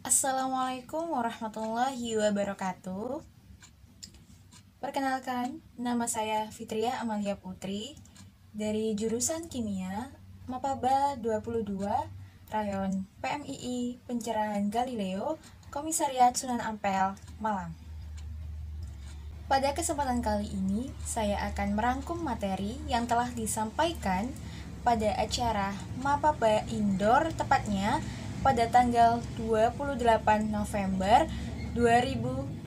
Assalamualaikum warahmatullahi wabarakatuh. Perkenalkan, nama saya Fitria Amalia Putri dari jurusan Kimia Mapaba 22 Rayon PMII Pencerahan Galileo Komisariat Sunan Ampel, Malang. Pada kesempatan kali ini, saya akan merangkum materi yang telah disampaikan pada acara Mapaba Indoor, tepatnya pada tanggal 28 November 2021.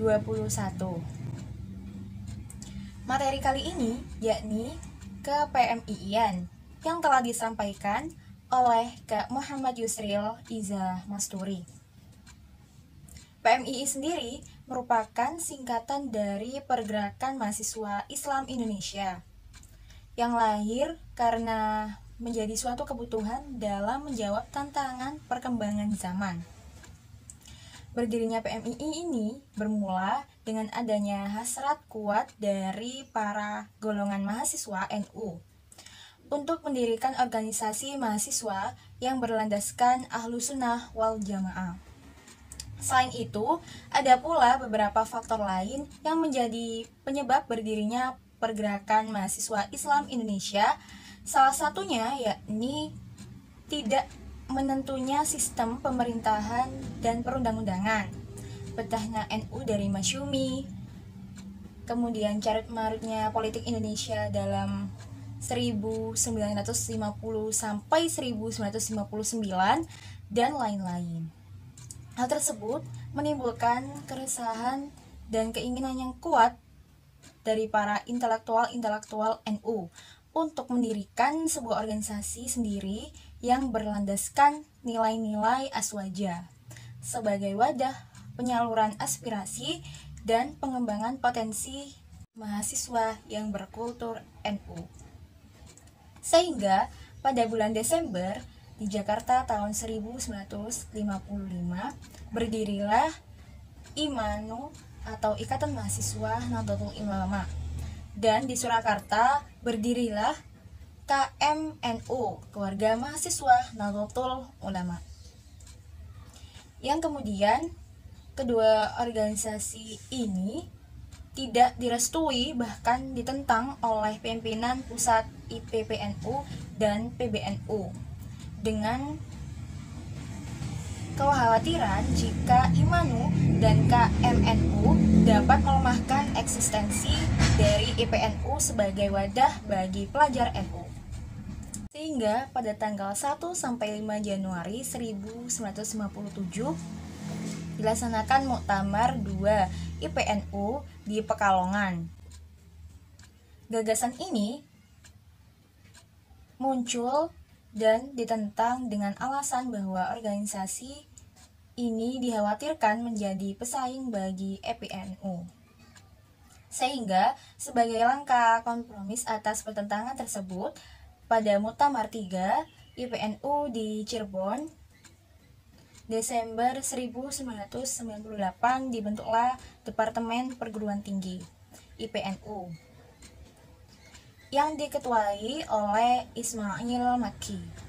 Materi kali ini yakni ke-PMII-an yang telah disampaikan oleh Kak Muhammad Yusril Iza Masturi. PMII sendiri merupakan singkatan dari Pergerakan Mahasiswa Islam Indonesia yang lahir karena menjadi suatu kebutuhan dalam menjawab tantangan perkembangan zaman. Berdirinya PMII ini bermula dengan adanya hasrat kuat dari para golongan mahasiswa NU untuk mendirikan organisasi mahasiswa yang berlandaskan Ahlussunnah wal Jamaah. Selain itu, ada pula beberapa faktor lain yang menjadi penyebab berdirinya Pergerakan Mahasiswa Islam Indonesia. Salah satunya yakni tidak menentunya sistem pemerintahan dan perundang-undangan, petahnya NU dari Masyumi, kemudian carut marutnya politik Indonesia dalam 1950 sampai 1959, dan lain-lain. Hal tersebut menimbulkan keresahan dan keinginan yang kuat dari para intelektual NU untuk mendirikan sebuah organisasi sendiri yang berlandaskan nilai-nilai aswaja sebagai wadah penyaluran aspirasi dan pengembangan potensi mahasiswa yang berkultur NU. Sehingga pada bulan Desember di Jakarta tahun 1955 berdirilah IMANU atau Ikatan Mahasiswa Nahdlatul Ulama, dan di Surakarta berdirilah KMNU, Keluarga Mahasiswa Nahdlatul Ulama, yang kemudian kedua organisasi ini tidak direstui, bahkan ditentang oleh pimpinan pusat IPPNU dan PBNU dengan kekhawatiran jika IMANU dan KMNU dapat melemahkan eksistensi dari IPNU sebagai wadah bagi pelajar NU. Sehingga pada tanggal 1-5 Januari 1957 dilaksanakan Muktamar 2 IPNU di Pekalongan. Gagasan ini muncul dan ditentang dengan alasan bahwa organisasi ini dikhawatirkan menjadi pesaing bagi IPNU. Sehingga sebagai langkah kompromis atas pertentangan tersebut, pada Muktamar 3 IPNU di Cirebon Desember 1998 dibentuklah Departemen Perguruan Tinggi IPNU yang diketuai oleh Ismail Makki.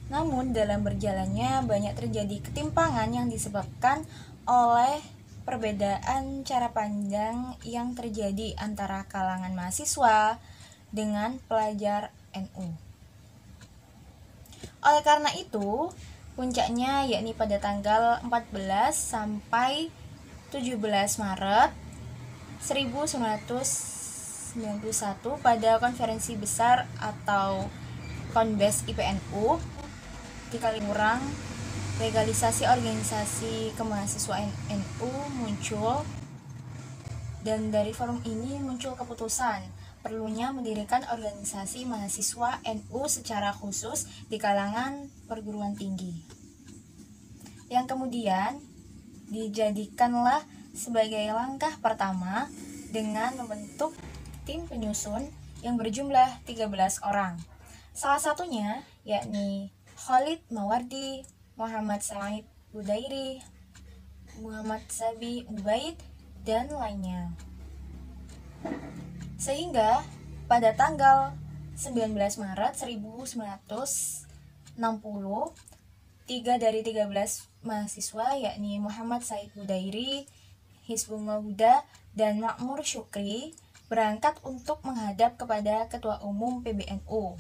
Namun dalam berjalannya banyak terjadi ketimpangan yang disebabkan oleh perbedaan cara pandang yang terjadi antara kalangan mahasiswa dengan pelajar NU. Oleh karena itu, puncaknya yakni pada tanggal 14 sampai 17 Maret 1991 pada konferensi besar atau Konbes IPNU di Kaliurang, legalisasi organisasi kemahasiswaan NU muncul, dan dari forum ini muncul keputusan perlunya mendirikan organisasi mahasiswa NU secara khusus di kalangan perguruan tinggi, yang kemudian dijadikanlah sebagai langkah pertama dengan membentuk tim penyusun yang berjumlah 13 orang. Salah satunya yakni Khalid Mawardi, Muhammad Said Budairi, Muhammad Sabi Ubaid, dan lainnya. Sehingga pada tanggal 19 Maret 1960, 3 dari 13 mahasiswa yakni Muhammad Said Hudairi, Hizbullah Huda, dan Makmur Syukri berangkat untuk menghadap kepada Ketua Umum PBNU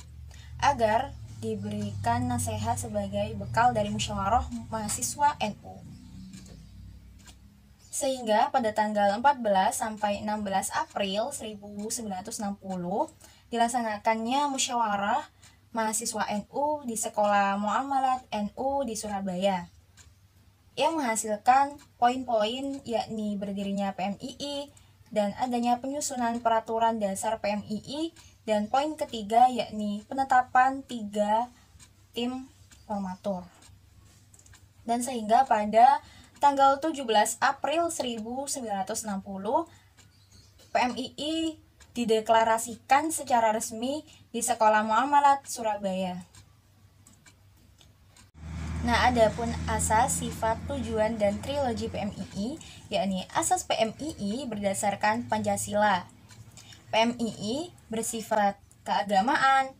agar diberikan nasihat sebagai bekal dari musyawarah mahasiswa NU. Sehingga pada tanggal 14 sampai 16 April 1960 dilaksanakannya musyawarah mahasiswa NU di Sekolah Muamalat NU di Surabaya yang menghasilkan poin-poin yakni berdirinya PMII dan adanya penyusunan peraturan dasar PMII, dan poin ketiga yakni penetapan 3 tim formatur. Dan sehingga pada tanggal 17 April 1960 PMII dideklarasikan secara resmi di Sekolah Muamalat Surabaya. Nah, adapun asas, sifat, tujuan, dan trilogi PMII, yakni asas PMII berdasarkan Pancasila. PMII bersifat keagamaan,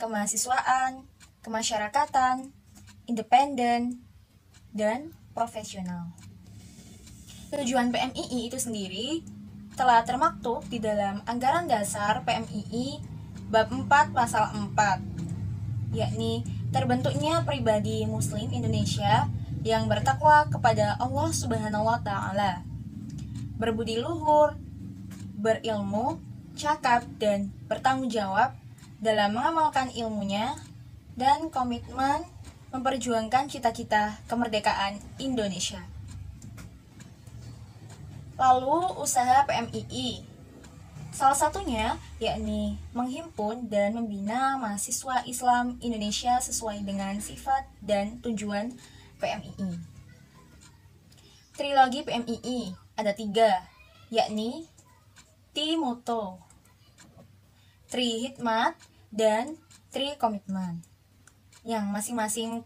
kemahasiswaan, kemasyarakatan, independen, dan profesional. Tujuan PMII itu sendiri telah termaktub di dalam Anggaran Dasar PMII Bab 4 Pasal 4, yakni terbentuknya pribadi Muslim Indonesia yang bertakwa kepada Allah Subhanahu wa Ta'ala, berbudi luhur, berilmu, cakap, dan bertanggung jawab dalam mengamalkan ilmunya, dan komitmen memperjuangkan cita-cita kemerdekaan Indonesia. Lalu usaha PMII, salah satunya yakni menghimpun dan membina mahasiswa Islam Indonesia sesuai dengan sifat dan tujuan PMII. Trilogi PMII ada 3, yakni Tri Moto, Tri Hikmat, dan Tri Komitmen, yang masing-masing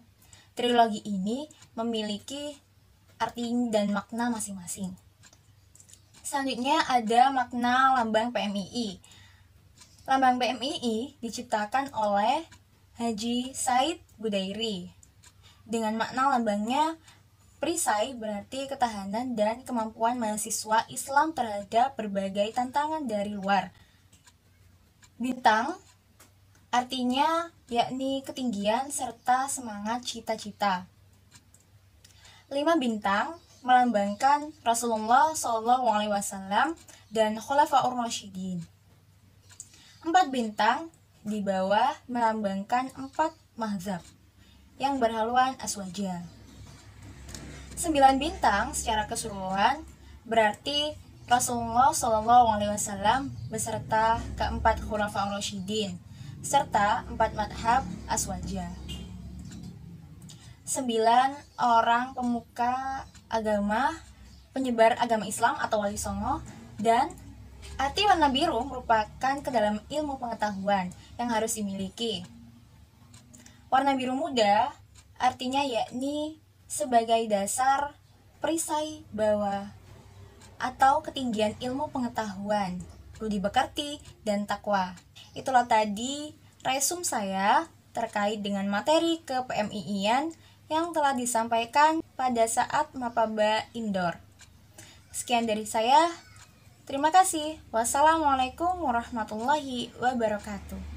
trilogi ini memiliki arti dan makna masing-masing. Selanjutnya ada makna lambang PMII. Lambang PMII diciptakan oleh Haji Said Hudairi. Dengan makna lambangnya, perisai berarti ketahanan dan kemampuan mahasiswa Islam terhadap berbagai tantangan dari luar. Bintang artinya yakni ketinggian serta semangat cita-cita. 5 bintang melambangkan Rasulullah SAW dan Khulafaur Rasyidin. 4 bintang di bawah melambangkan 4 mazhab yang berhaluan aswaja. 9 bintang secara keseluruhan berarti Rasulullah SAW beserta keempat Khulafaur Rasyidin serta 4 madhab aswaja. 9 orang pemuka agama, penyebar agama Islam atau wali songo, dan arti warna biru merupakan ke dalam ilmu pengetahuan yang harus dimiliki. Warna biru muda artinya yakni sebagai dasar perisai bawah atau ketinggian ilmu pengetahuan, budi pekerti, dan takwa. Itulah tadi resum saya terkait dengan materi ke-PMII-an yang telah disampaikan pada saat Mapaba Indoor. Sekian dari saya. Terima kasih. Wassalamualaikum warahmatullahi wabarakatuh.